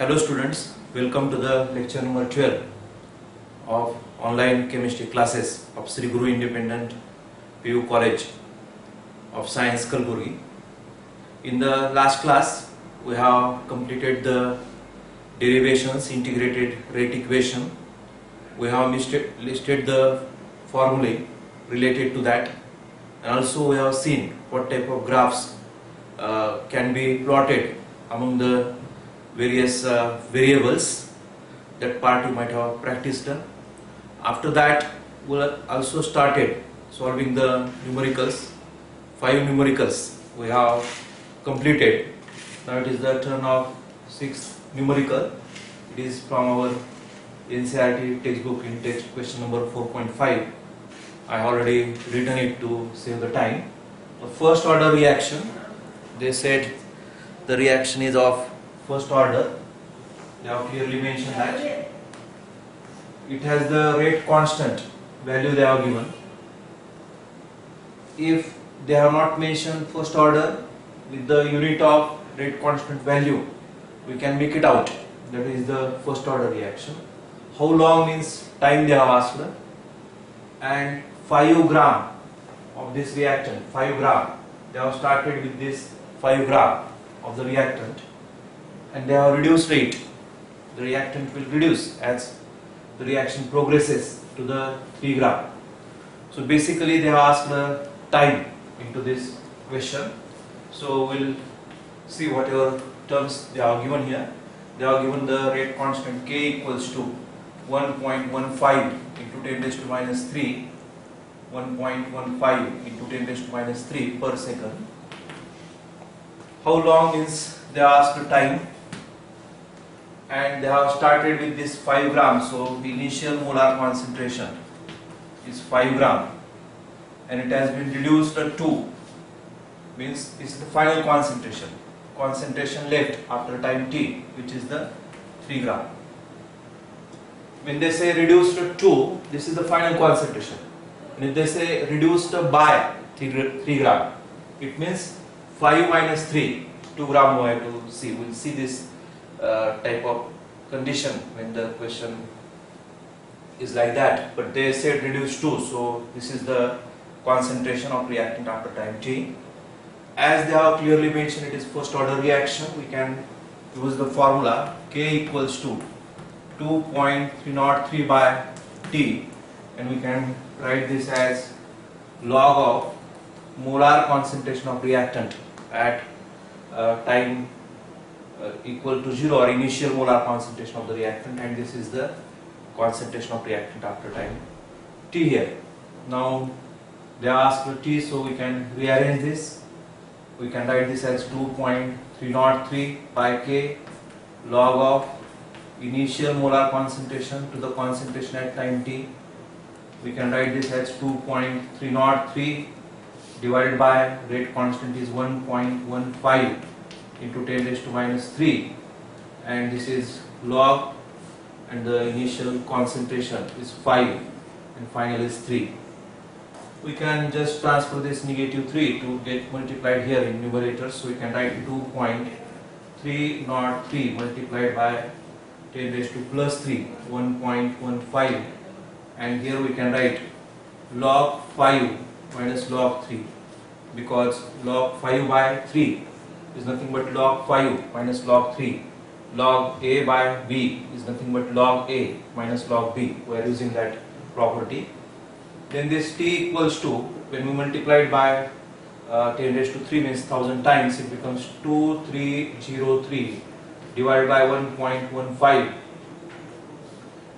Hello students, welcome to the lecture number 12 of online chemistry classes of Sri Guru Independent PU College of Science Kalburgi. In the last class we have completed the derivations, integrated rate equation. We have listed the formulae related to that, and also we have seen what type of graphs can be plotted among the various variables. That part you might have practiced. After that we also started solving the numericals. 5 numericals we have completed. Now it is the turn of 6th numerical. It is from our NCERT textbook in text question number 4.5. I have already written it to save the time. The first order reaction, they said the reaction is of first order. They have clearly mentioned that it has the rate constant value they have given. If they have not mentioned first order with the unit of rate constant value, we can make it out. That is the first order reaction. How long means time they have asked, and 5 gram of this reactant, 5 gram. They have started with this 5 gram of the reactant, and they have reduced rate. The reactant will reduce as the reaction progresses to the 3 gram. So basically they have asked the time into this question. So we'll see whatever terms they are given here. They are given the rate constant K equals to 1.15 into 10 raised to minus 3, 1.15 into 10 raised to minus 3 per second. How long is they asked the time, and they have started with this 5 gram. So the initial molar concentration is 5 gram, and it has been reduced to 2, means this is the final concentration left after time t, which is the 3 gram. When they say reduced to 2, this is the final concentration. And if they say reduced by 3 gram, it means 5 minus 3, 2 gram we have to see. We'll see this type of condition when the question is like that. But they said reduced to, so this is the concentration of reactant after time t. As they have clearly mentioned it is first order reaction, we can use the formula K equals to 2.303 by T, and we can write this as log of molar concentration of reactant at time equal to 0, or initial molar concentration of the reactant, and this is the concentration of reactant after time T here. Now they ask for T, so we can rearrange this. We can write this as 2.303 by K log of initial molar concentration to the concentration at time T. We can write this as 2.303 divided by rate constant is 1.15 into 10 raised to minus 3, and this is log, and the initial concentration is 5 and final is 3. We can just transfer this negative 3 to get multiplied here in numerator, so we can write 2.303 multiplied by 10 raised to plus 3, 1.15, and here we can write log 5 minus log 3, because log 5 by 3 is nothing but log 5 minus log 3. Log A by B is nothing but log A minus log B. We are using that property. Then this T equals to, when we multiply it by 10 raised to 3 means 1000 times, it becomes 2303 divided by 1.15,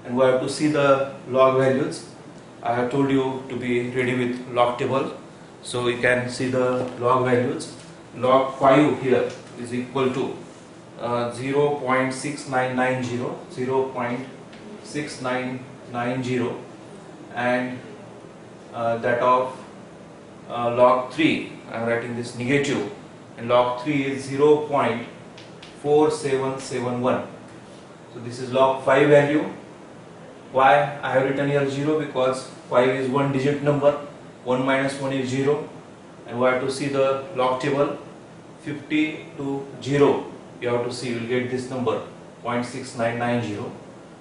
and we have to see the log values. I have told you to be ready with log table, so you can see the log values. Log 5 here is equal to 0.6990, 0.6990, and that of log 3, I am writing this negative, and log 3 is 0.4771. So this is log 5 value. Why I have written here 0? Because 5 is one digit number, 1 minus 1 is 0, and we have to see the log table. 50 to 0, you have to see, you will get this number 0.6990.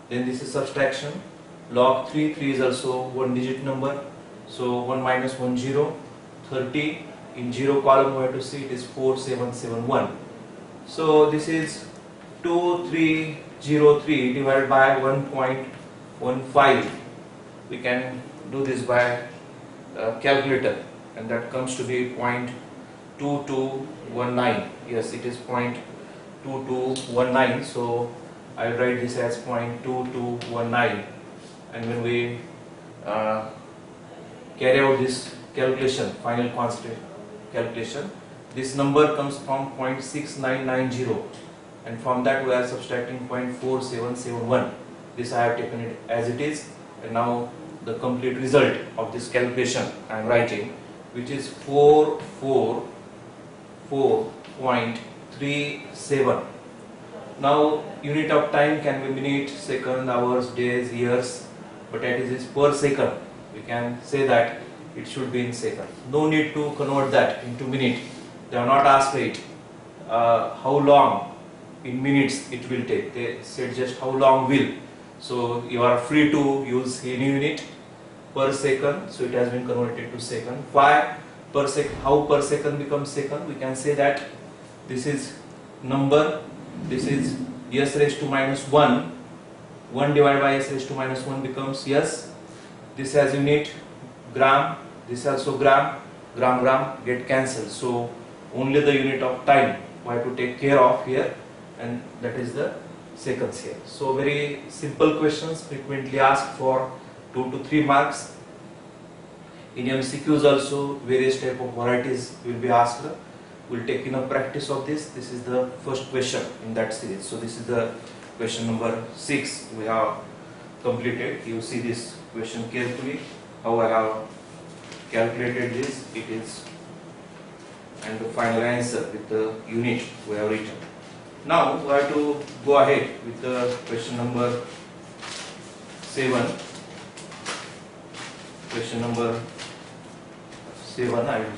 Then this is subtraction. Log 3, 3 is also one digit number. So 1 minus 1 0, 30. In 0 column we have to see it is 4771. So this is 2303 divided by 1.15. We can do this by calculator, and that comes to be 0.2219. Yes, it is 0.2219. So I will write this as 0.2219, and when we carry out this calculation, final constant calculation, this number comes from 0.6990, and from that we are subtracting 0.4771. This I have taken it as it is, and now the complete result of this calculation I am writing, which is 444.37. Now unit of time can be minute, second, hours, days, years, but that is per second. We can say that it should be in second. No need to convert that into minute. They have not asked it how long in minutes it will take. They said just how long will. So you are free to use any unit per second. So it has been converted to second. Why per second? How per second becomes second? We can say that this is number. This is s raised to minus 1. 1 divided by s raised to minus 1 becomes s. This has unit gram. This also gram. Gram get cancelled. So only the unit of time we have to take care of here, and that is the seconds here. So very simple questions, frequently asked for 2 to 3 marks. In MCQs also various type of varieties will be asked. We'll take enough practice of this. This is the first question in that series. So this is the question number 6 we have completed. You see this question carefully, how I have calculated this. It is, and the final answer with the unit we have written. Now we have to go ahead with the question number 7. Question number 7, I will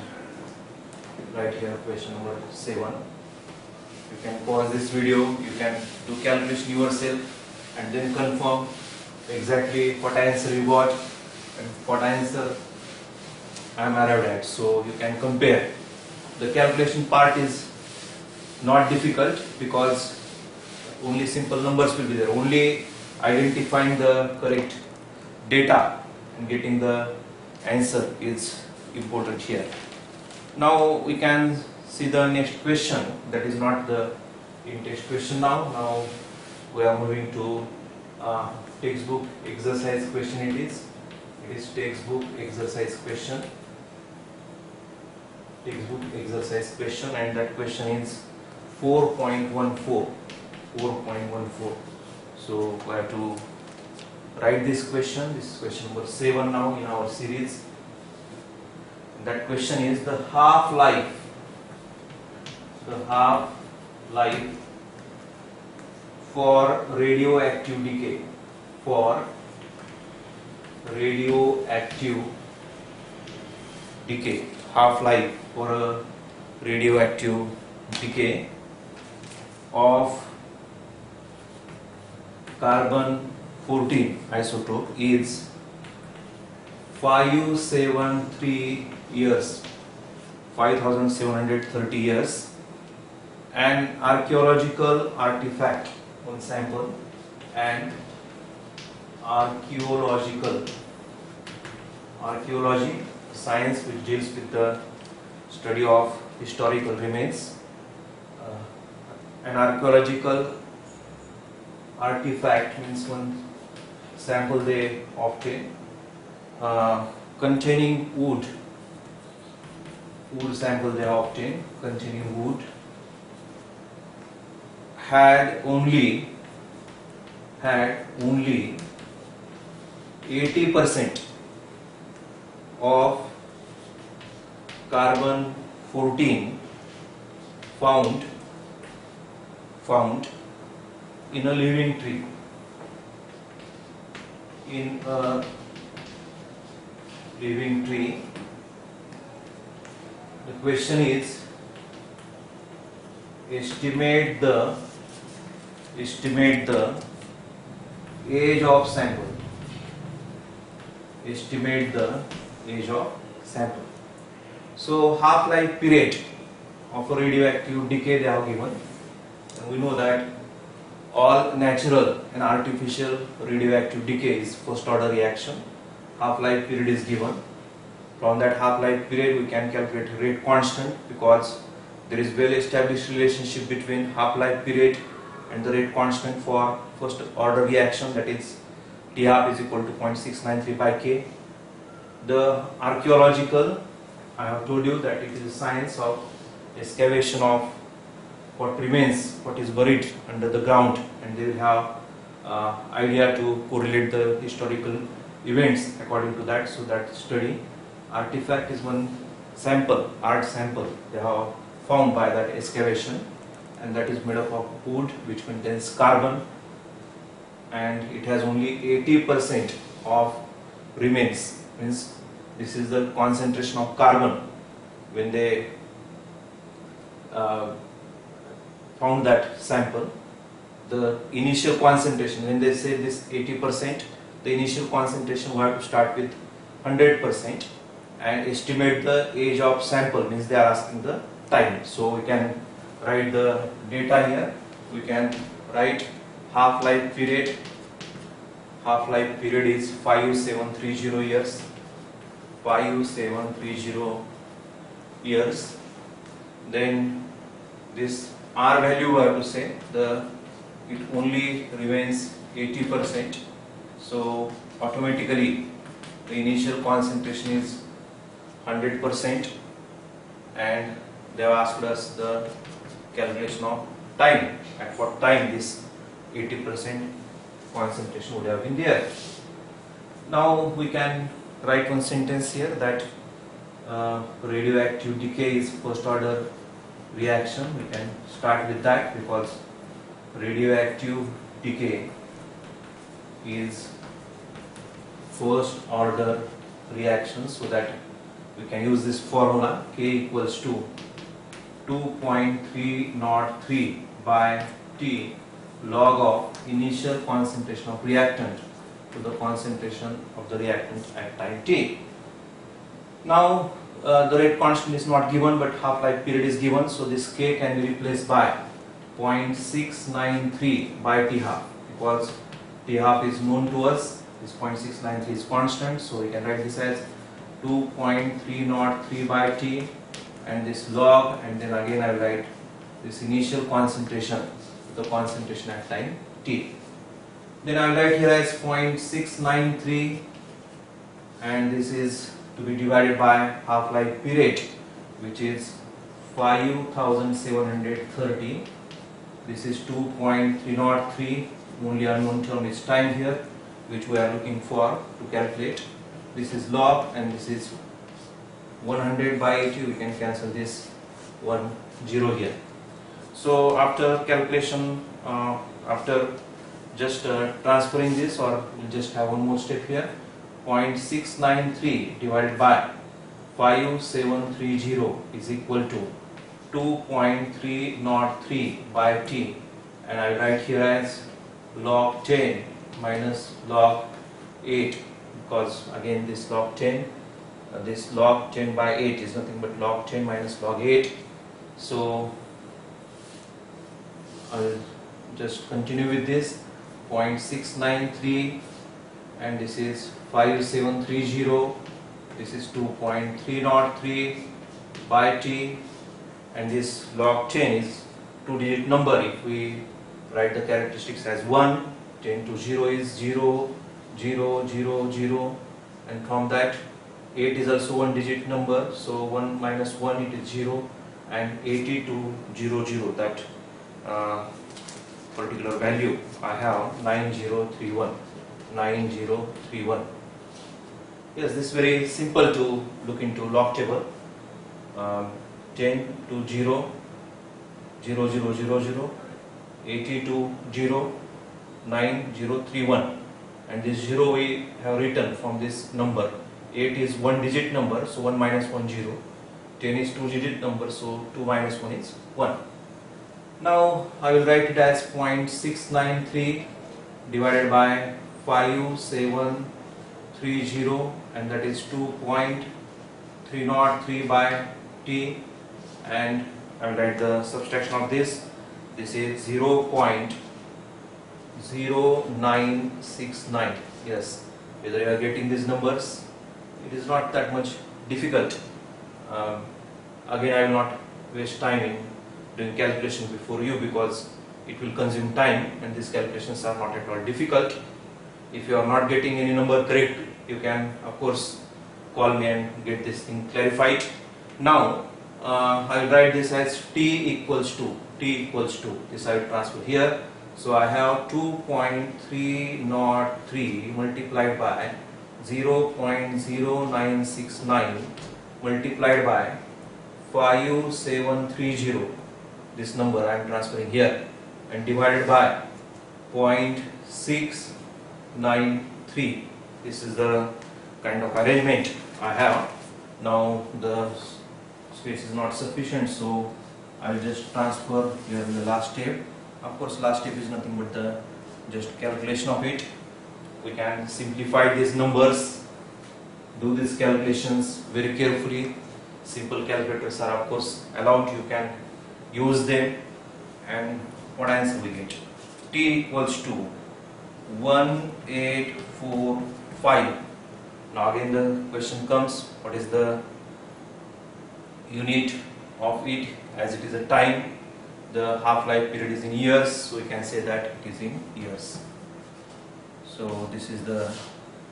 write here question number 7. You can pause this video, you can do calculation yourself and then confirm exactly what answer you got and what answer I am arrived at. So you can compare. The calculation part is not difficult because only simple numbers will be there. Only identifying the correct data and getting the answer is important here. Now we can see the next question. That is not the in-text question now. Now we are moving to textbook exercise question. It is textbook exercise question. Textbook exercise question, and that question is 4.14. 4.14. So we have to write this question. This is question number 7 now in our series. That question is the half-life for radioactive decay. For radioactive decay, half-life for a radioactive decay of carbon 14 isotope is 573 years, 5730 years. An archaeological artifact, one sample, and archaeology, science which deals with the study of historical remains. An archaeological artifact means one sample they obtain containing wood sample they obtain containing wood had only 80% of carbon 14 found in a living tree. In a living tree. The question is estimate the estimate the age of sample. Estimate the age of sample. So half-life period of a radioactive decay they have given. And we know that all natural and artificial radioactive decay is first order reaction. Half-life period is given. From that half-life period we can calculate rate constant, because there is well established relationship between half-life period and the rate constant for first order reaction, that is T half is equal to 0.693 by K. The archaeological, I have told you that it is a science of excavation of what remains, what is buried under the ground, and they will have idea to correlate the historical events according to that. So that study artifact is one sample, art sample they have found by that excavation, and that is made up of wood which contains carbon, and it has only 80% of remains. Means this is the concentration of carbon when they found that sample. The initial concentration, when they say this 80%, the initial concentration we have to start with 100% and estimate the age of sample, means they are asking the time. So we can write the data here. We can write half-life period. Half-life period is 5730 years. 5730 years. Then this R value I have to say, it only remains 80%. So automatically the initial concentration is 100%, and they have asked us the calculation of time, at what time this 80% concentration would have been there. Now we can write one sentence here that radioactive decay is first order reaction. We can start with that, because radioactive decay is first order reaction, so that we can use this formula K equals to 2.303 by T log of initial concentration of reactant to the concentration of the reactant at time T. Now the rate constant is not given, but half-life period is given, so this K can be replaced by 0.693 by T half, because T half is known to us. This 0.693 is constant, so we can write this as 2.303 by T, and this log, and then again I will write this initial concentration, the concentration at time T. Then I will write here as 0.693, and this is to be divided by half-life period, which is 5730. This is 2.303, only unknown term is time here, which we are looking for to calculate. This is log, and this is 100 by 80. We can cancel this 1 0 here. So after calculation, after just transferring this, or we'll just have one more step here, 0.693 divided by 5730 is equal to 2.303 by T, and I'll write here as log 10 minus log 8, because again this log 10, this log 10 by 8 is nothing but log 10 minus log 8. So I'll just continue with this 0.693, and this is 5730, this is 2.303 by T, and this log 10 is 2-digit number. If we write the characteristics as 1, 10 to 0 is 0, 0, 0, 0, and from that 8 is also 1-digit number, so 1 minus 1 it is 0, and 80 to 0, 0, that particular value I have 9031, 9031. Yes, this is very simple to look into log table. 10 to 0, 0, 0, 0, 0, 80 to 0, 9031, and this 0 we have written from this number. 8 is 1-digit number, so 1 minus 1 0. 10 is 2-digit number, so 2 minus 1 is 1. Now I will write it as 0.693 divided by 5730, and that is 2.303 by T, and I will write the subtraction of this. This is 0.0969. Yes, whether you are getting these numbers, it is not that much difficult. Again, I will not waste time in doing calculation before you, because it will consume time, and these calculations are not at all difficult. If you are not getting any number correct, you can of course call me and get this thing clarified. Now I will write this as T equals to this. I will transfer here. So I have 2.303 multiplied by 0.0969 multiplied by 5730. This number I am transferring here, and divided by 0.693. This is the kind of arrangement I have. Now the space is not sufficient, so I will just transfer here in the last step. Of course, last step is nothing but the just calculation of it. We can simplify these numbers, do these calculations very carefully. Simple calculators are of course allowed, you can use them, and what answer we get? T equals to 1845. Now again the question comes, what is the unit of it? As it is a time, the half-life period is in years, so we can say that it is in years. So this is the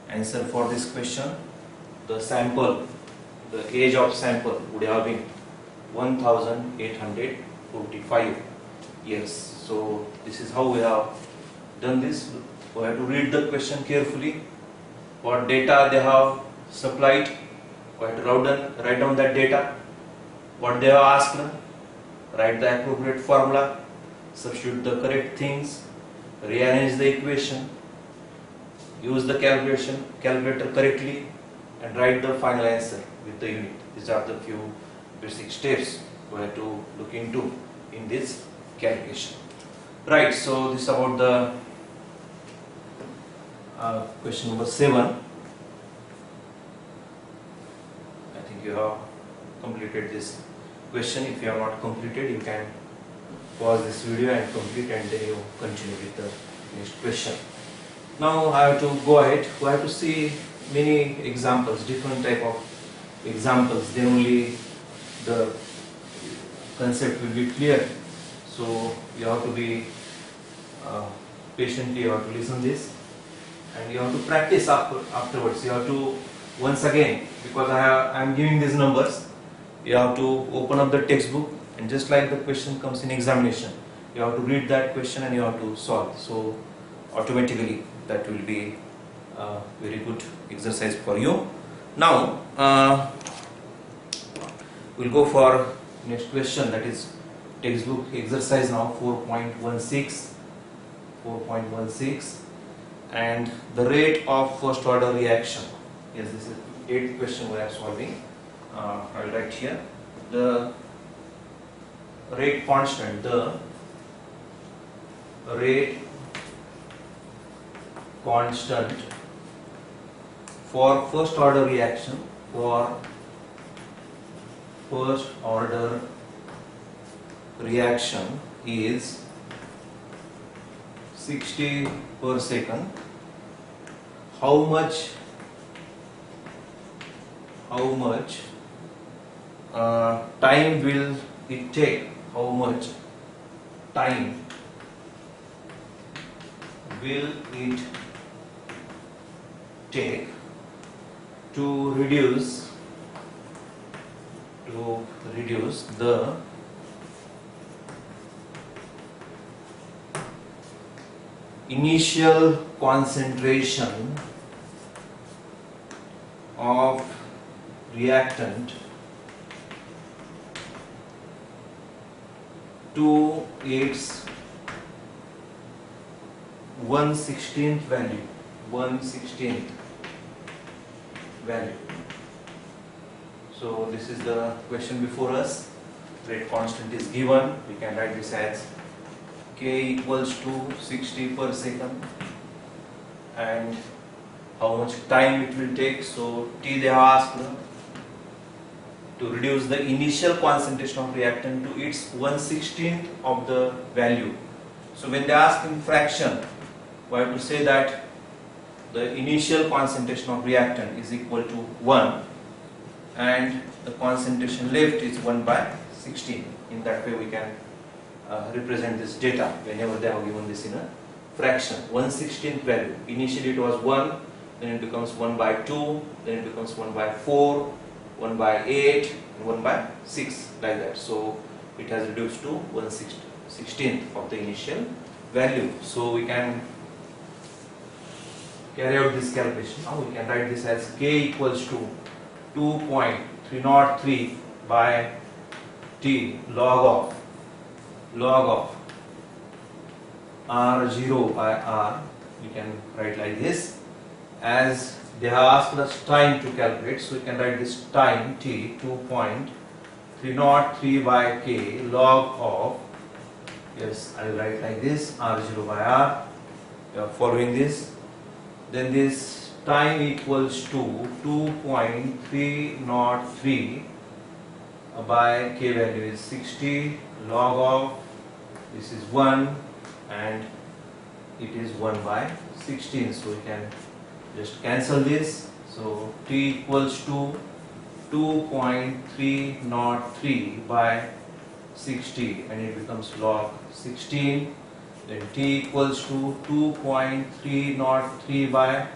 answer for this question. The sample, the age of sample would have been 1845 years. So this is how we have done this. We have to read the question carefully. What data they have supplied, we have to write down that data. What they have asked, write the appropriate formula, substitute the correct things, rearrange the equation, use the calculator correctly, and write the final answer with the unit. These are the few basic steps we have to look into in this calculation. Right, so this is about the question number 7. I think you have completed this question. If you have not completed, you can pause this video and complete, and then you continue with the next question. Now I have to go ahead. We have to see many examples, different type of examples, then only the concept will be clear. So you have to be patiently, you have to listen this, and you have to practice afterwards. You have to once again, because I am giving these numbers, you have to open up the textbook, and just like the question comes in examination, you have to read that question and you have to solve. So automatically that will be a very good exercise for you. Now we'll go for next question, that is textbook exercise now 4.16, and the rate of first order reaction. Yes, this is 8th question we are solving. I will write here the rate constant. The rate constant for first order reaction, is 60 per second. How much time will it take? How much time will it take to reduce the initial concentration of reactant to its 1/16th value. So this is the question before us. Rate constant is given. We can write this as k equals to 60 per second, and how much time it will take. So T they have asked to reduce the initial concentration of reactant to its 1/16th of the value. So when they ask in fraction, we have to say that the initial concentration of reactant is equal to 1 and the concentration left is 1/16. In that way we can represent this data whenever they have given this in a fraction. 1/16th value. Initially it was 1, then it becomes 1/2, then it becomes 1/4, 1/8, and 1/6, like that. So it has reduced to 1/16th of the initial value. So we can carry out this calculation. Now we can write this as k equals to 2.303 by T log of R0 by R. We can write like this. As they have asked us time to calculate, so we can write this time T 2.303 by K log of, yes, I will write like this, R0 by R. You are following this. Then this time equals to 2.303 by K value is 60 log of, this is 1 and it is 1/16. So we can just cancel this. So T equals to 2.303 by 60 and it becomes log 16. Then T equals to 2.303 by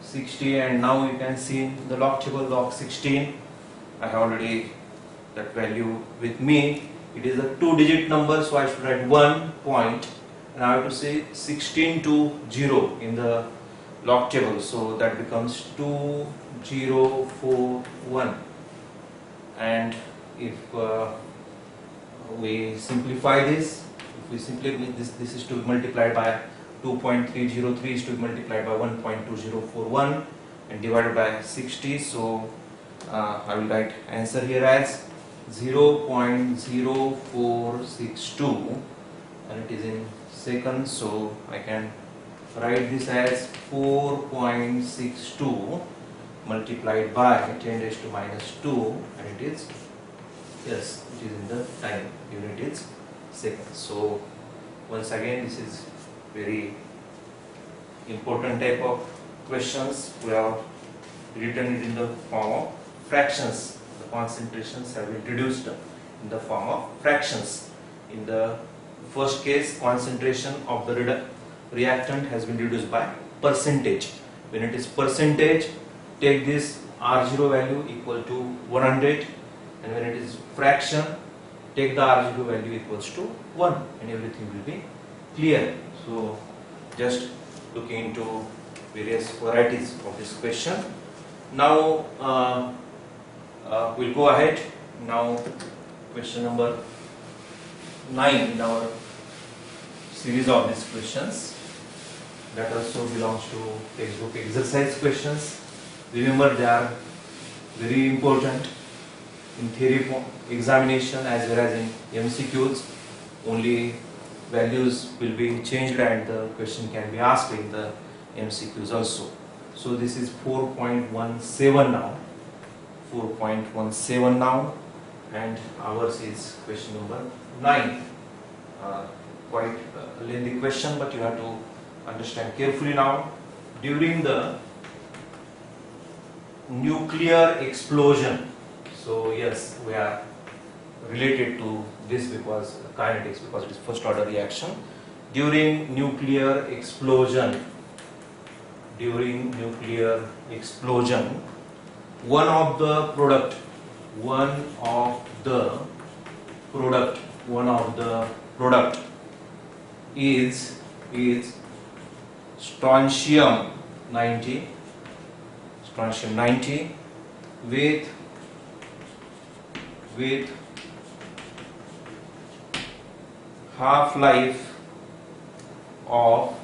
60, and now you can see in the log table log 16. I have already that value with me. It is a 2-digit number, so I should write 1 point and I have to say 16 to 0 in the log table, so that becomes 2041. And if we simplify this, this is to be multiplied by 2.303 is to be multiplied by 1.2041 and divided by 60. So I will write answer here as 0.0462 and it is in seconds. So I can write this as 4.62 multiplied by 10 raised to minus 2 and it is, yes, it is in the time unit is seconds. So once again, this is very important type of questions. We have written it in the form of fractions. The concentrations have been reduced in the form of fractions. In the first case, concentration of the reactant has been reduced by percentage. When it is percentage, take this R0 value equal to 100, and when it is fraction, take the R0 value equals to 1 and everything will be clear. So just looking into various varieties of this question. Now we'll go ahead. Now question number 9 in our series of these questions. That also belongs to textbook exercise questions. Remember, they are very important in theory examination as well as in MCQs. Only values will be changed and the question can be asked in the MCQs also. So this is 4.17 now. 4.17 now, and ours is question number 9. Quite a lengthy question, but you have to understand carefully now. During the nuclear explosion, so yes, we are related to this because kinetics, because it is first order reaction. During nuclear explosion, one of the product is strontium 90 with half-life of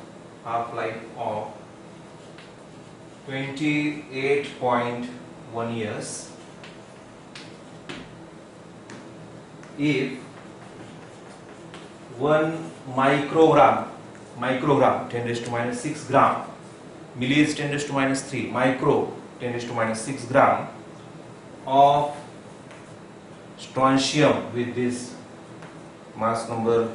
28.1 years. If 1 microgram, 10 raised to minus 6 gram, milli is 10 raised to minus 3, micro 10 raised to minus 6 gram of strontium with this mass number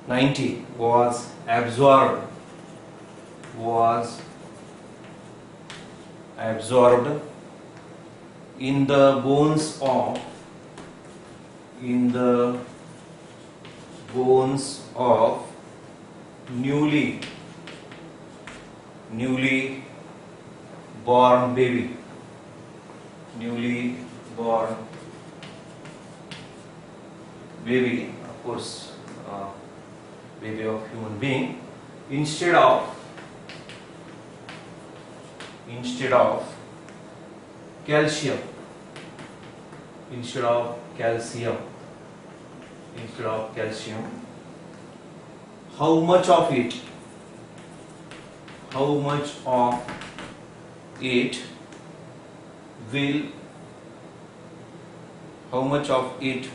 90 was absorbed in the bones of newly born baby, of course, baby of human being, instead of calcium, how much of it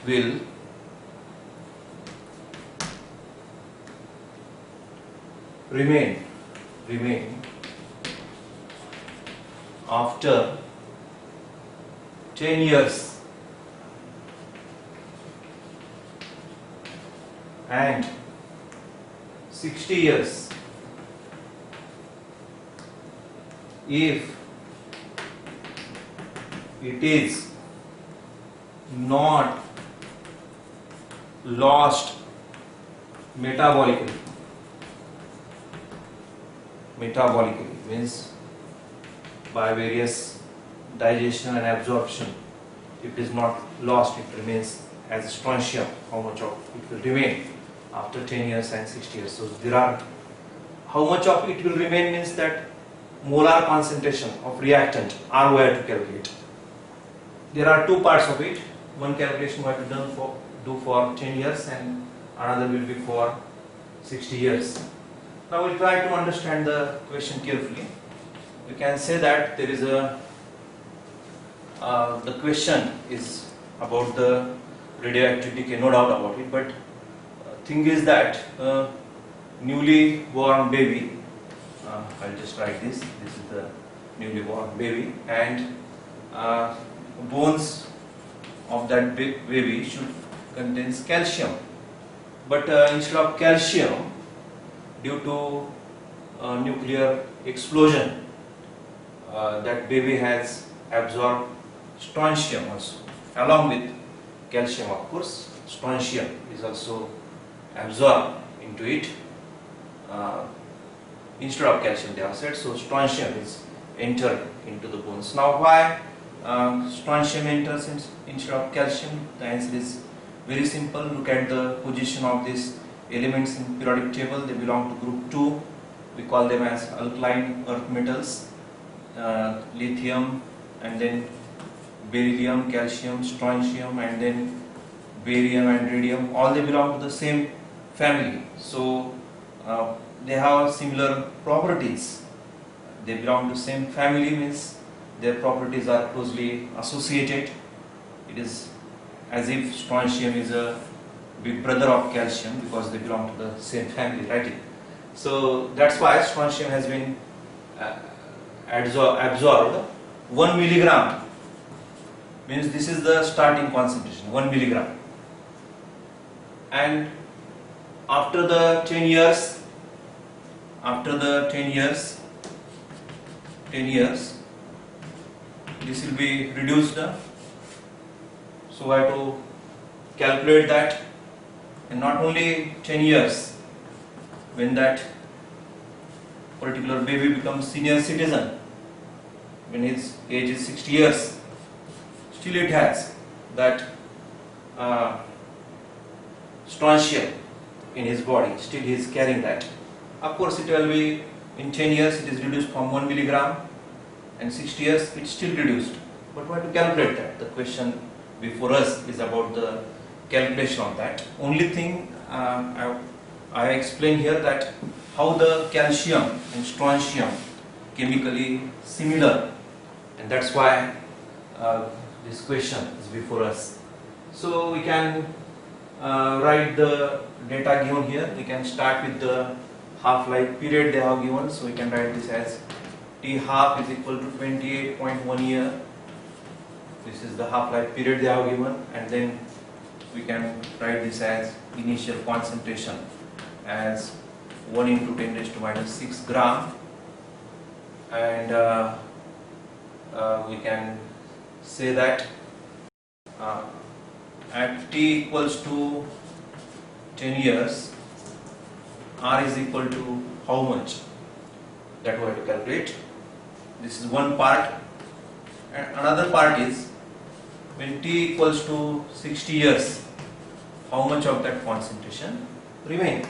will remain after 10 years and 60 years if it is not lost metabolically means by various digestion and absorption. If it is not lost, it remains as strontium. How much of it will remain after 10 years and 60 years? So there are, how much of it will remain means that molar concentration of reactant are we have to calculate. There are two parts of it. One calculation we have to do for 10 years and another will be for 60 years. Now we'll try to understand the question carefully. We can say that there is a the question is about the radioactivity decay, no doubt about it, but thing is that newly born baby, I'll just write this is the newly born baby, and bones of that baby should contains calcium, but instead of calcium, due to nuclear explosion, that baby has absorbed strontium also along with calcium. Of course, strontium is also absorbed into it instead of calcium dioxide. So strontium is entered into the bones. Now why strontium enters instead of calcium? The answer is very simple. Look at the position of these elements in periodic table. They belong to group 2. We call them as alkaline earth metals, lithium, and then beryllium, calcium, strontium, and then barium and radium. All they belong to the same family. So they have similar properties. They belong to same family means their properties are closely associated. It is as if strontium is a big brother of calcium because they belong to the same family, right? So that's why strontium has been absorbed 1 milligram, means this is the starting concentration, 1 milligram, and after the 10 years, this will be reduced. So I have to calculate that, and not only 10 years, when that particular baby becomes senior citizen, when his age is 60 years, still it has that strontium in his body, still he is carrying that. Of course, it will be in 10 years it is reduced from 1 milligram, and 60 years it is still reduced. But we have to calculate that. The question before us is about the calculation of that. Only thing I explain here that how the calcium and strontium chemically similar, and that's why this question is before us. So we can write the data given here. We can start with the half-life period they have given. So we can write this as T half is equal to 28.1 year. This is the half-life period they have given, and then we can write this as initial concentration as 1 into 10 raised to minus 6 gram, and we can say that at t equals to 10 years, R is equal to how much? That we have to calculate. This is one part, and another part is when t equals to 60 years, how much of that concentration remain,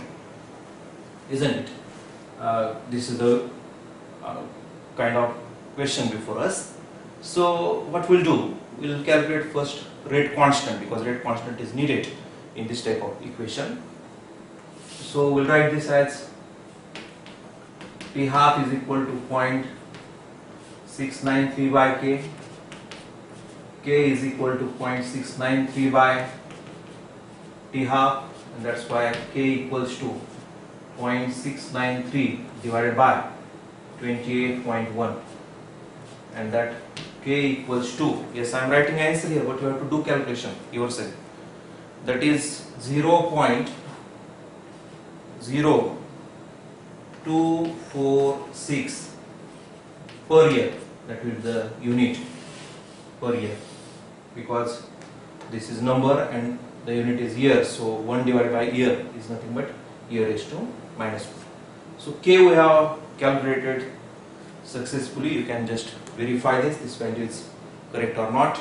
isn't it? This is the kind of question before us. So what we'll do, we'll calculate first rate constant, because rate constant is needed in this type of equation. So we'll write this as T half is equal to 0.693 by K. K is equal to 0.693 by T half, and that's why K equals to 0.693 divided by 28.1, and that K equals to, yes, I am writing answer here, but you have to do calculation yourself. That is 0.0246 per year. That will be the unit per year, because this is number and the unit is year. So 1 divided by year is nothing but year raised to minus 1. So K we have calculated successfully. You can just verify this value is correct or not.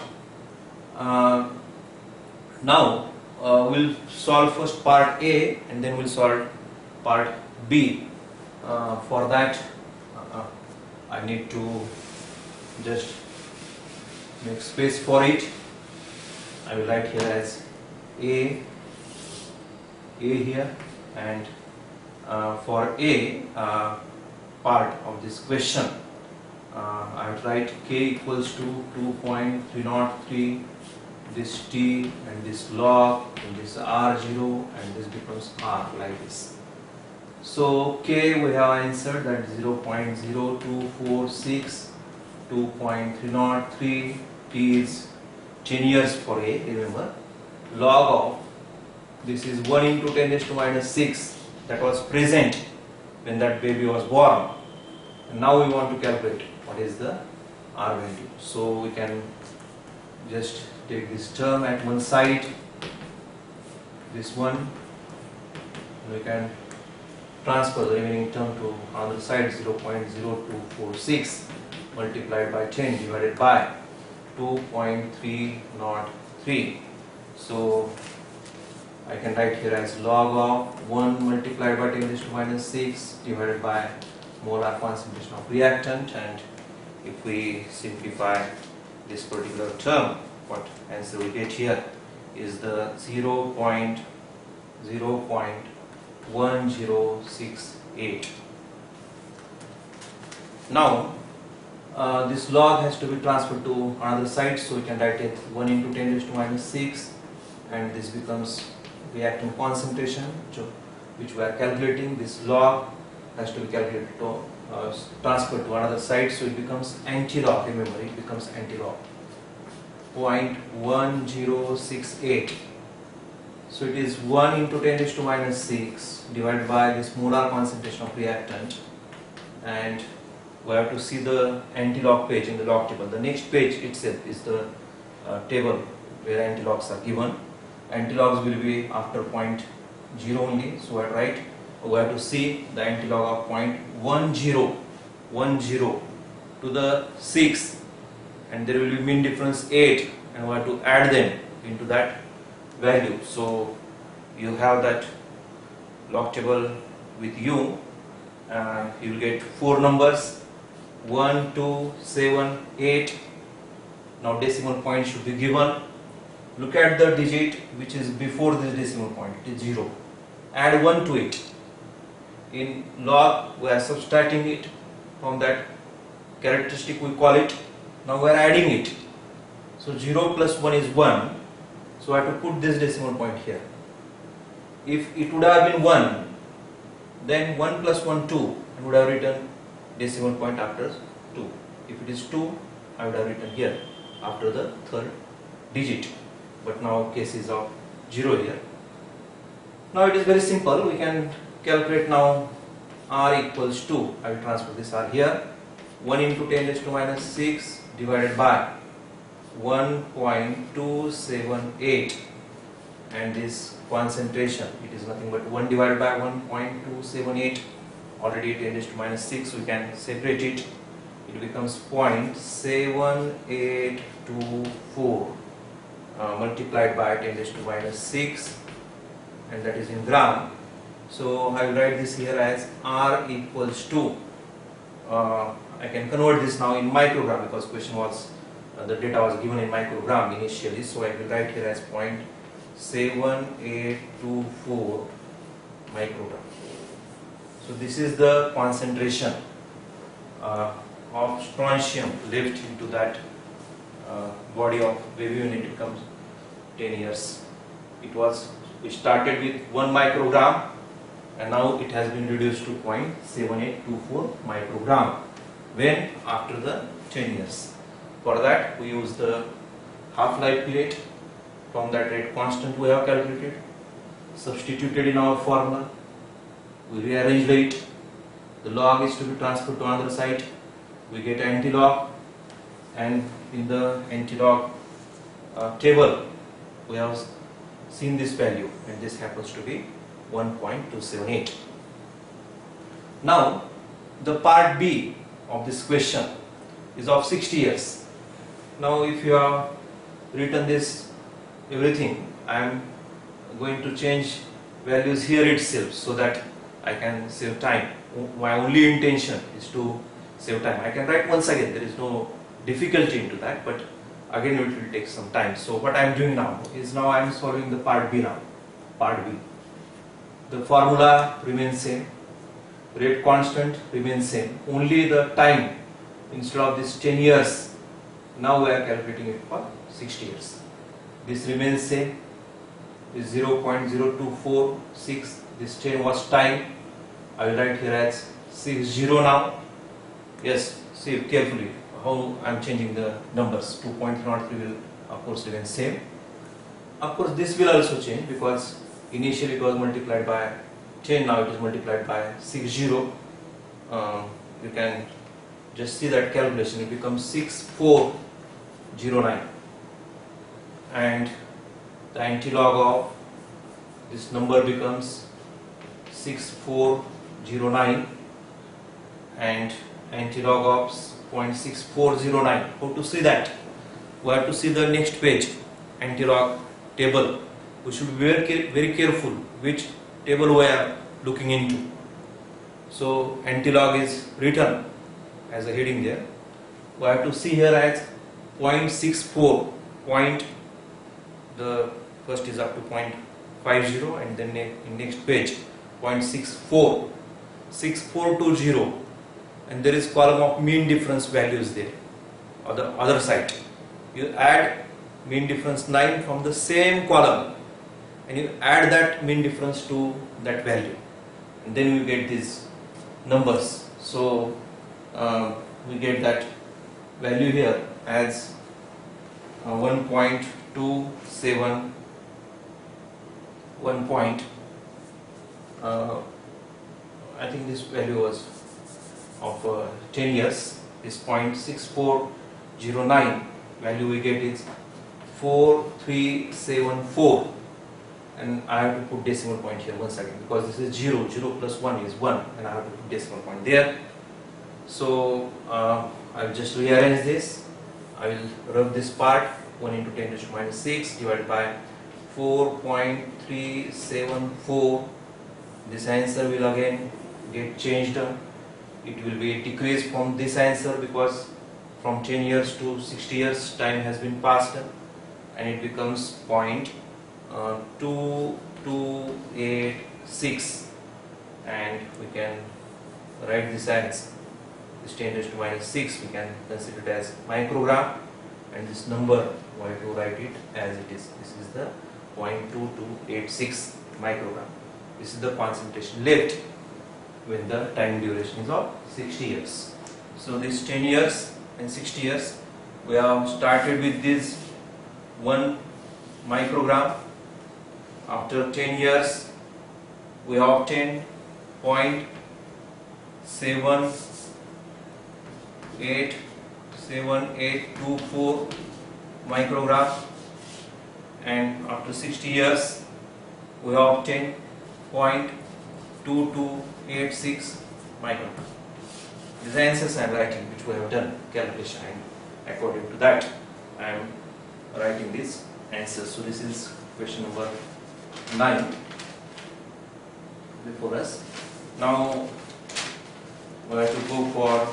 Now we'll solve first part A, and then we'll solve part B. For that I need to just make space for it. I will write here as A here, and for A part of this question, I will write K equals to 2.303, this T and this log, and this R0, and this becomes R, like this. So K we have answered that 0.0246, 2.303, T is 10 years for A, remember. Log of, this is 1 into 10 raised to minus 6, that was present when that baby was born. And now we want to calculate what is the R value. So we can just take this term at one side, this one, and we can transfer the remaining term to another side. 0.0246 multiplied by 10 divided by 2.303. So I can write here as log of 1 multiplied by 10 raised to minus 6 divided by molar concentration of reactant, and if we simplify this particular term, what answer we get here is the 0.1068. Now this log has to be transferred to another side, so we can write it 1 into 10 raised to minus 6, and this becomes reactant concentration which we are calculating. This log has to be calculated to transferred to another side, so it becomes anti-log. Remember, it becomes anti-log 0.1068. So it is 1 into 10 raised to minus 6 divided by this molar concentration of reactant, and we have to see the anti-log page in the log table. The next page itself is the table where anti-logs are given. Anti-logs will be after 0.0 only, so I write, we have to see the anti-log of 0.1010 to the 6, and there will be mean difference 8, and we have to add them into that value. So you have that log table with you. You will get 4 numbers, 1, 2, 7, 8. Now decimal point should be given. Look at the digit which is before this decimal point, it is 0. Add 1 to it. In log we are subtracting it from that characteristic, we call it. Now we are adding it. So 0 plus 1 is 1. So I have to put this decimal point here. If it would have been 1, then 1 plus 1, 2, I would have written decimal point after 2. If it is 2, I would have written here after the third digit. But now case is of 0 here. Now it is very simple. We can calculate now r equals to, I will transfer this r here, 1 into 10 raised to minus 6 divided by 1.278, and this concentration, it is nothing but 1 divided by 1.278, already 10 raised to minus 6, we can separate it. It becomes 0.7824 multiplied by 10 raised to minus 6, and that is in gram. So I will write this here as r equals to, I can convert this now in microgram because question was, the data was given in microgram initially, so I will write here as 0.7824 microgram. So this is the concentration of strontium left into that body of wave unit. It comes 10 years. We started with 1 microgram, and now it has been reduced to 0.7824 microgram when after the 10 years. For that we use the half-life period. From that rate constant we have calculated, substituted in our formula, we rearranged it, the log is to be transferred to another side, we get anti-log, and in the anti-log table we have seen this value, and this happens to be 1.278. Now the part B of this question is of 60 years. Now if you have written this everything, I am going to change values here itself so that I can save time. My only intention is to save time. I can write once again, there is no difficulty into that, but again it will take some time. So what I am doing now is, now I am solving the part B now. Part B. The formula remains same, rate constant remains same, only the time, instead of this 10 years, now we are calculating it for 60 years. This remains same, is 0.0246, this 10 was time, I will write here as 60 now. Yes, see carefully how I am changing the numbers. 2.03 will of course remain same. Of course this will also change because initially it was multiplied by 10, now it is multiplied by 60. You can just see that calculation, it becomes 6409, and the anti-log of this number becomes 6409, and anti-log of 0.6409. How to see that? We have to see the next page, anti-log table. We should be very careful which table we are looking into. So anti-log is written as a heading there. We have to see here as 0.64. The first is up to 0.50, and then in next page 0.64, 6420, and there is column of mean difference values there on the other side. You add mean difference 9 from the same column, and you add that mean difference to that value, and then you get these numbers. So we get that value here as 1.27, I think this value was of 10 years, is 0.6409, value we get is 4374, and I have to put decimal point here once again because this is 0, 0 plus 1 is 1, and I have to put decimal point there. So I will just rearrange this. I will rub this part, 1 into 10 raised to minus 6 divided by 4.374. This answer will again get changed. It will be decreased from this answer because from 10 years to 60 years time has been passed, and it becomes 0.2286, and we can write this as this 10 raised to minus 6, we can consider it as microgram, and this number we have to write it as it is. This is the 0.2286. microgram. This is the concentration left when the time duration is of 60 years. So this 10 years and 60 years, we have started with this 1 microgram. After 10 years, we have obtained 0.7824 microgram, and after 60 years, we have obtained 0.2286 microgram. These are answers I am writing, which we have done calculation, and according to that I am writing this answers. So this is question number 9 before us. Now we have to go for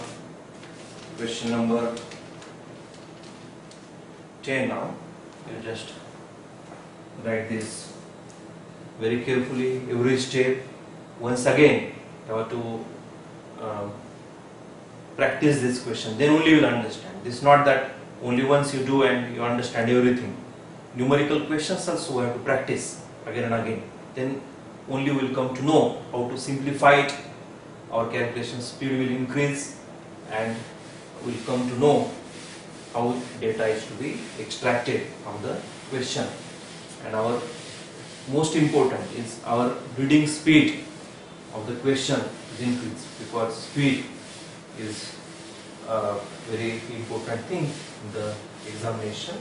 question number 10 now. You just write this very carefully, every step. Once again, you have to practice this question, then only you will understand. This is not that only once you do and you understand everything. Numerical questions also we have to practice again and again. Then only we will come to know how to simplify it. Our calculation speed will increase, and we will come to know how data is to be extracted from the question. And our most important is our reading speed of the question is increased, because speed is a very important thing in the examination.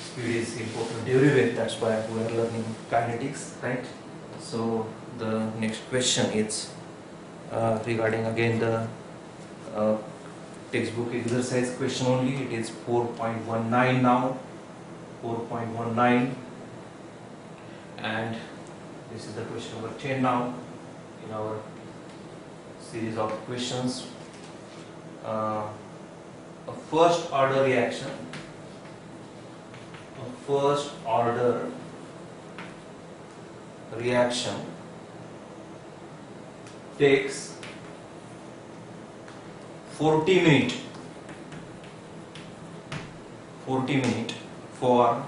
Speed is important everywhere, that's why we are learning kinetics, right? So the next question is regarding again the textbook exercise question only. It is 4.19 now, 4.19, and this is the question number 10 now in our series of questions. A first order reaction, takes 40 minutes for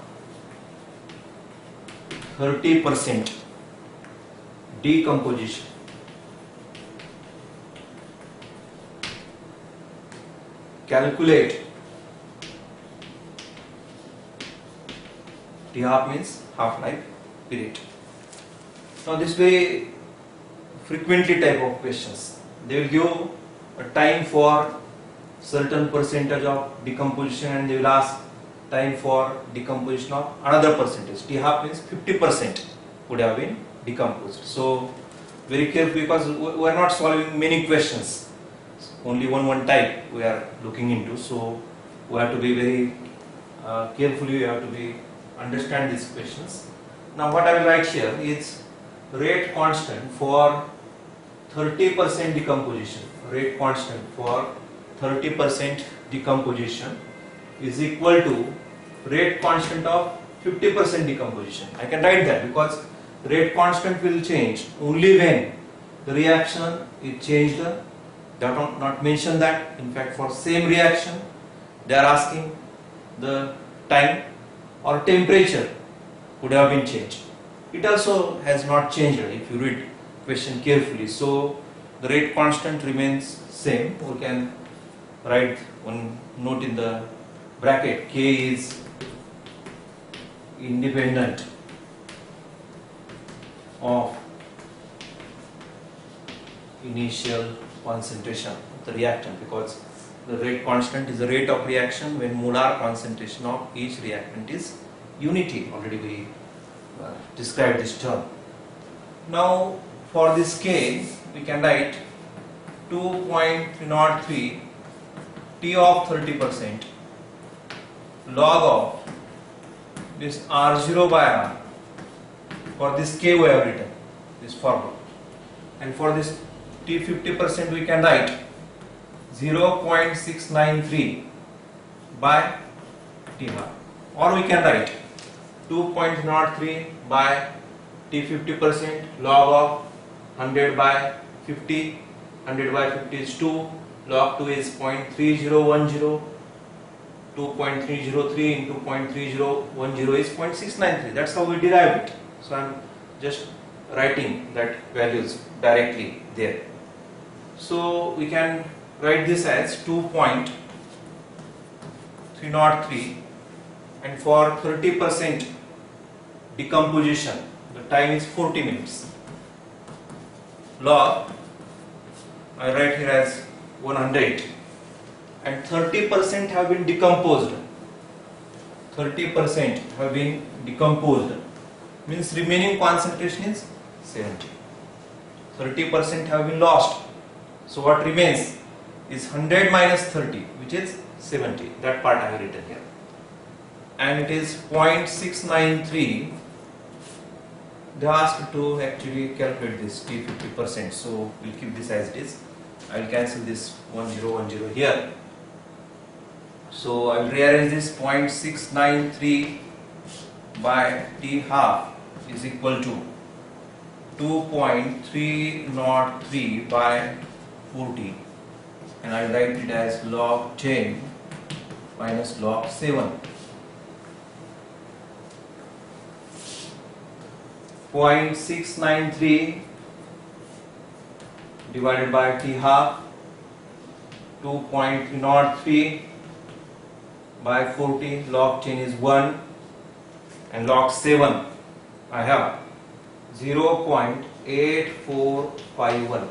30% decomposition. Calculate. T half means half-life period. Now this way frequently type of questions. They will give a time for certain percentage of decomposition, and they will ask time for decomposition of another percentage. T half means 50% would have been decomposed. So very careful, because we are not solving many questions. Only one type we are looking into. So we have to be very carefully. We have to be understand these questions. Now what I will write here is rate constant for 30% decomposition. Rate constant for 30% decomposition is equal to rate constant of 50% decomposition. I can write that because rate constant will change only when the reaction is changed. They have not mentioned that. In fact, for same reaction they are asking the time or temperature would have been changed. It also has not changed if you read question carefully. So the rate constant remains same. We can write one note in the bracket. K is independent of initial concentration of the reactant, because the rate constant is the rate of reaction when molar concentration of each reactant is unity. Already we described this term. Now for this K we can write 2.03 T of 30% log of this R0 by R. For this K we have written this formula, and for this T 50% we can write 0.693 by T bar, or we can write 2.03 by T 50% log of 100 by 50. 100 by 50 is 2, log 2 is 0.3010, 2.303 into 0.3010 is 0.693. That's how we derived it. So I'm just writing that values directly there. So we can write this as 2.303, and for 30% decomposition the time is 40 minutes. Log, I write here as 100, and 30% have been decomposed. 30% have been decomposed, means remaining concentration is 70. 30% have been lost. So what remains is 100 minus 30, which is 70. That part I have written here. And it is 0.693. They asked to actually calculate this T50%. So we'll keep this as it is. I will cancel this 1010 here. So I will rearrange this 0.693 by T half is equal to 2.303 by 40, and I will write it as log 10 minus log 7. 0.693 divided by T half, 2.303 by 40, log 10 is 1, and log 7 I have 0.8451.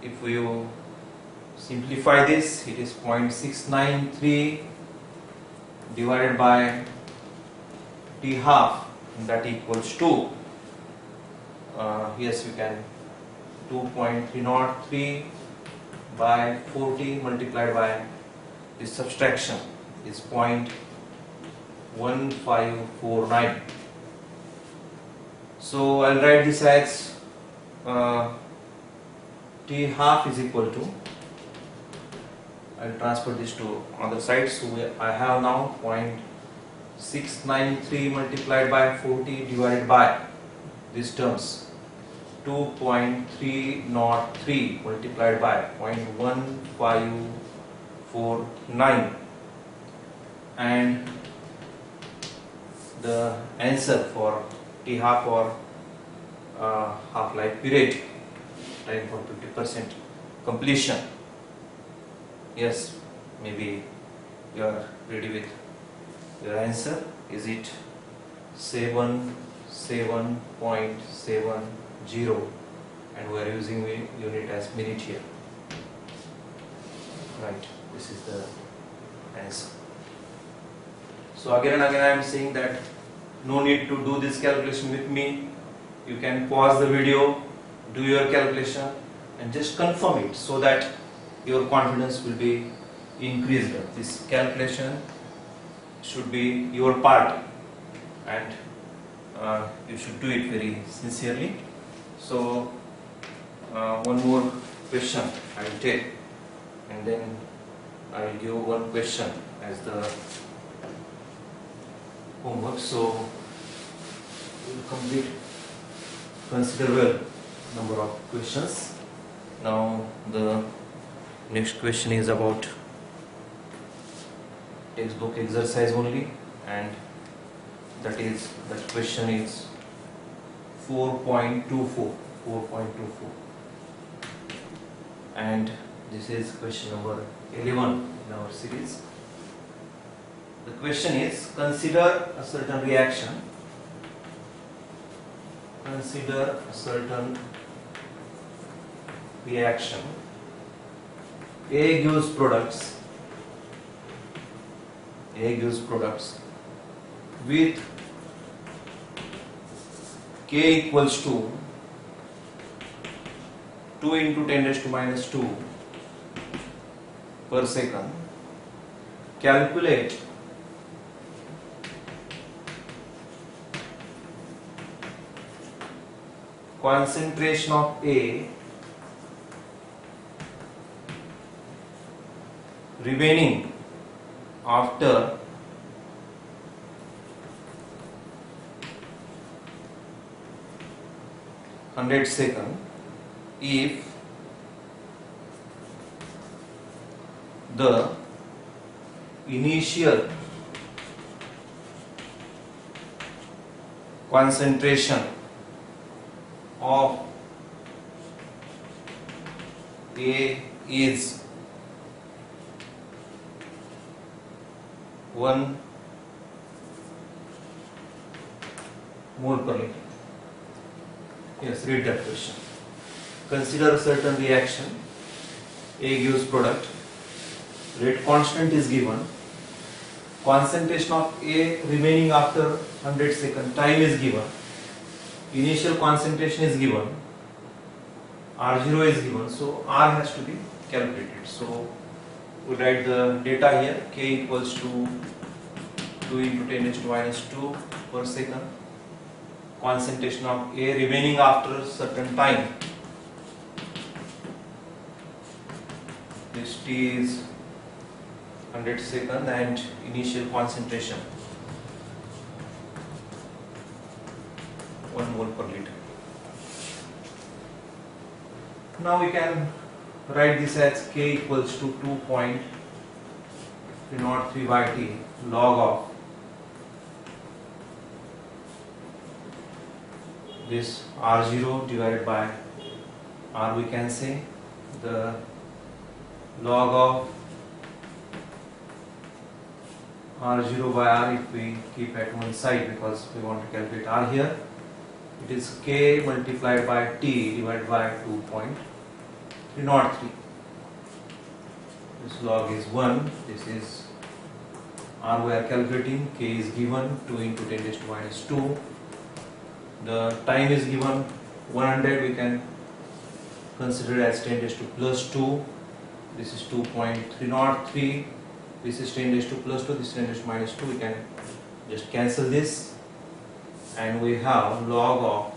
If you simplify this, it is 0.693 divided by T half, and that equals to, yes, you can 2.303 by 40 multiplied by this subtraction is 0.1549. So I'll write this as T half is equal to, I'll transfer this to other side. So I have now 0.693 multiplied by 40 divided by these terms, 2.303 multiplied by 0.1549, and the answer for T half or half-life period, time for 50% completion. Yes, maybe you are ready with your answer. Is it 77.70, and we are using unit as minute here. Right, this is the answer. So again and again I am saying that no need to do this calculation with me. You can pause the video, do your calculation, and just confirm it so that your confidence will be increased. This calculation should be your part, and you should do it very sincerely. So one more question I will take, and then I will give one question as the homework. So we will complete considerable number of questions. Now the next question is about textbook exercise only, and that question is 4.24, and this is question number 11 in our series. The question is, consider a certain reaction. Consider a certain reaction. A gives products with K equals to 2 into 10 raised to minus 2 per second. Calculate concentration of A remaining after (100) if the initial concentration of A is 1 mole per liter. Yes, read that question. Consider a certain reaction. A gives product. Rate constant is given. Concentration of A remaining after 100 seconds. Time is given. Initial concentration is given. R0 is given. So R has to be calculated. So we write the data here. K equals to 2 into 10 raised to minus 2 per second. Concentration of A remaining after certain time. This T is 100 seconds and initial concentration 1 mole per liter. Now we can write this as K equals to 2.303 by T log of this R0 divided by R, we can say the log of R0 by R if we keep at one side because we want to calculate R here. It is K multiplied by T divided by 2.303. This log is 1. This is R we are calculating. K is given 2 into 10 raised to minus 2. The time is given 100. We can consider as 10 raised to plus 2. This is 2.303. This is 10 raised to plus 2. This is 10 raised to minus 2. We can just cancel this. And we have log of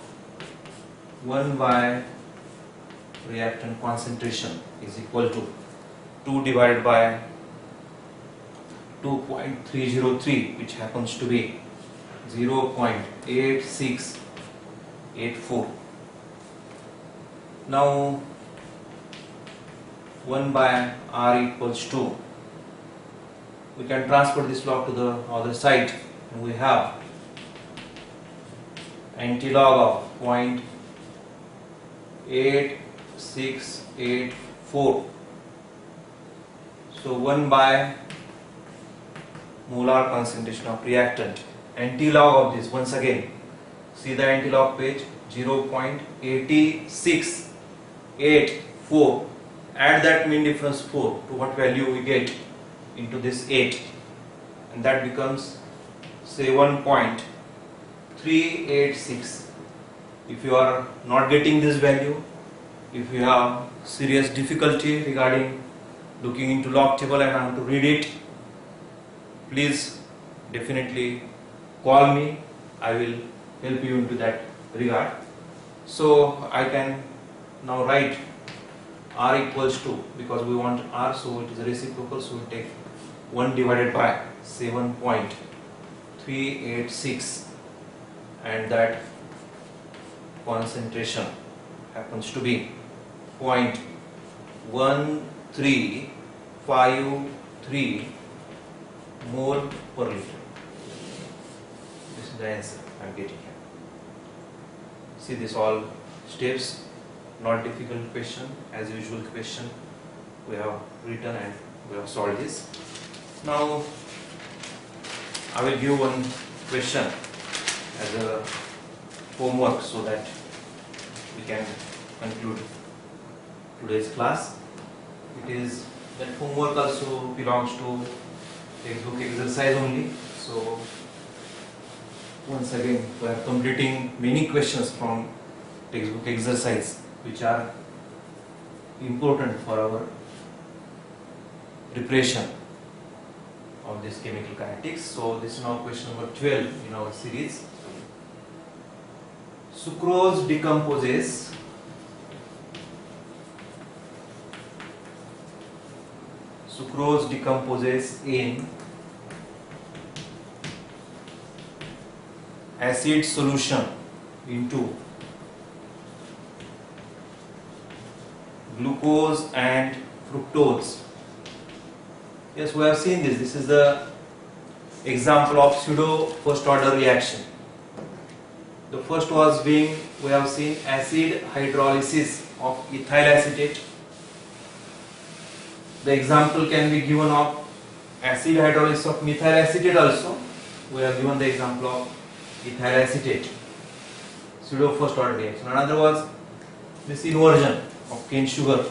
1 by reactant concentration is equal to 2 divided by 2.303, which happens to be 0.8684. Now 1 by R equals 2. We can transfer this log to the other side and we have antilog of 0.8684. So 1 by molar concentration of reactant. Antilog of this, once again, see the antilog page, 0.8684. Add that mean difference 4 to what value we get into this 8, and that becomes say 1.386. If you are not getting this value, if you have serious difficulty regarding looking into log table and want to read it, please definitely call me. I will help you into that regard. So I can now write R equals to, because we want R, so it is a reciprocal, so we take 1 divided by 7.386, and that concentration happens to be 0.1353 mole per liter. This is the answer I am getting here. See this all steps, not difficult question, as usual question we have written and we have solved this. Now I will give one question as a homework so that we can conclude today's class. It is that homework also belongs to textbook exercise only. So once again we are completing many questions from textbook exercise which are important for our preparation of this chemical kinetics. So this is now question number 12 in our series. Sucrose decomposes in acid solution into glucose and fructose Yes, we have seen this. This is the example of pseudo first order reaction. The first was being, we have seen acid hydrolysis of ethyl acetate. The example can be given of acid hydrolysis of methyl acetate also. We have given the example of ethyl acetate, pseudo first order reaction. Another was this inversion of cane sugar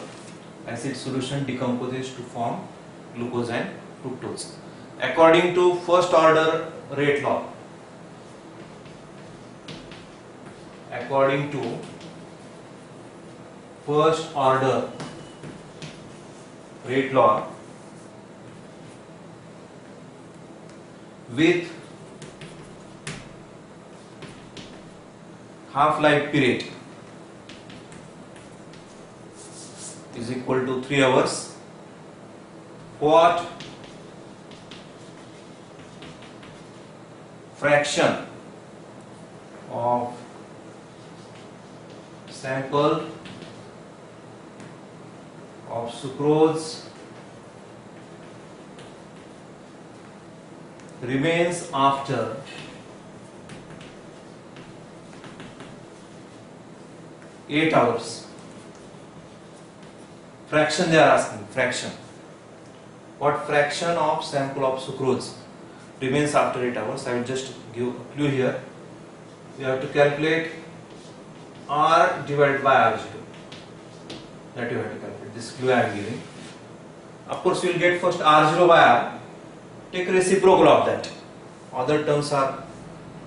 acid solution decomposes to form glucose and fructose. According to first order rate law, according to first order rate law, with half-life period is equal to 3 hours, what fraction of sample of sucrose remains after 8 hours. Fraction they are asking, fraction. What fraction of sample of sucrose remains after 8 hours? I will just give a clue here. We have to calculate R divided by R0. That you have to calculate. This clue I am giving. Of course, you will get first R0 by R. Take reciprocal of that. Other terms are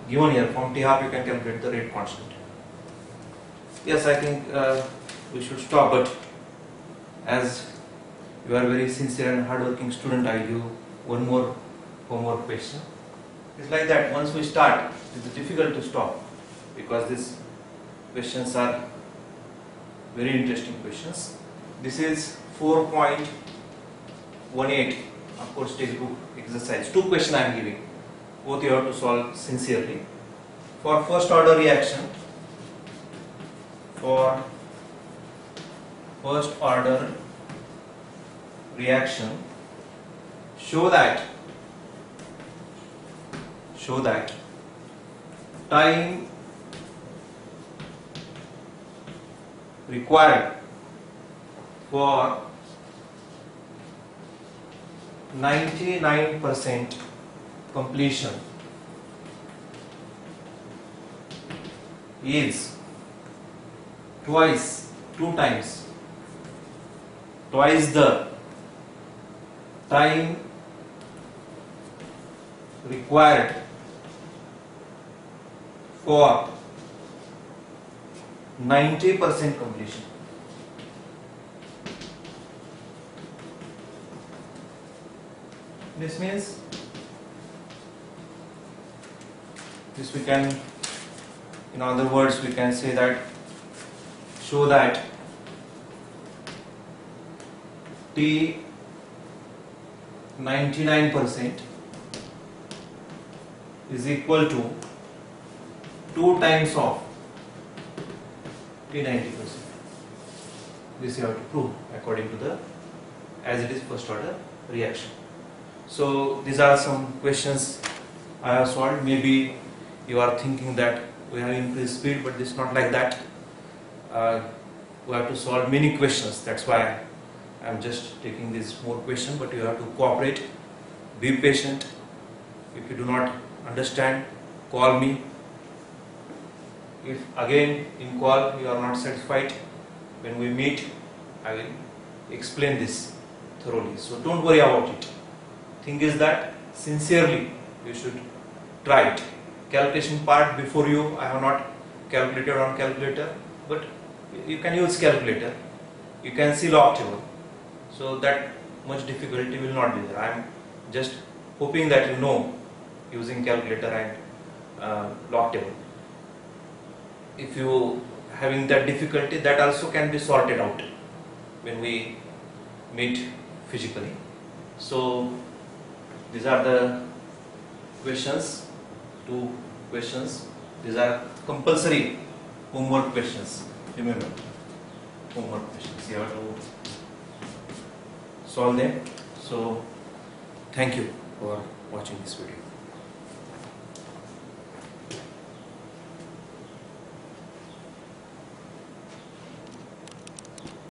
given here. From T-half you can calculate the rate constant. Yes, I think we should stop, but as you are very sincere and hardworking student, I give one more homework question. It's like that. Once we start, it is difficult to stop because these questions are very interesting questions. This is 4.18, of course, textbook exercise. 2 questions I am giving. Both you have to solve sincerely. For first order reaction, for first order reaction, show that time required for 99% completion is twice the time required for 90% completion. This means this we can, in other words, we can say that show that T 99% is equal to 2 times of T 90%. This you have to prove according to the as it is first order reaction. So these are some questions I have solved. Maybe you are thinking that we have increased speed, but this is not like that. We have to solve many questions. That's why I am just taking this more question, but you have to cooperate, be patient. If you do not understand, call me. If again in call you are not satisfied, when we meet, I will explain this thoroughly. So don't worry about it. Thing is that sincerely you should try it. Calculation part before you, I have not calculated on calculator, but you can use calculator. You can see log table. So that much difficulty will not be there. I am just hoping that you know using calculator and log table. If you having that difficulty, that also can be sorted out when we meet physically. So these are the questions, 2 questions. These are compulsory homework questions. Remember, homework questions. You have to solve them. So Thank you for watching this video.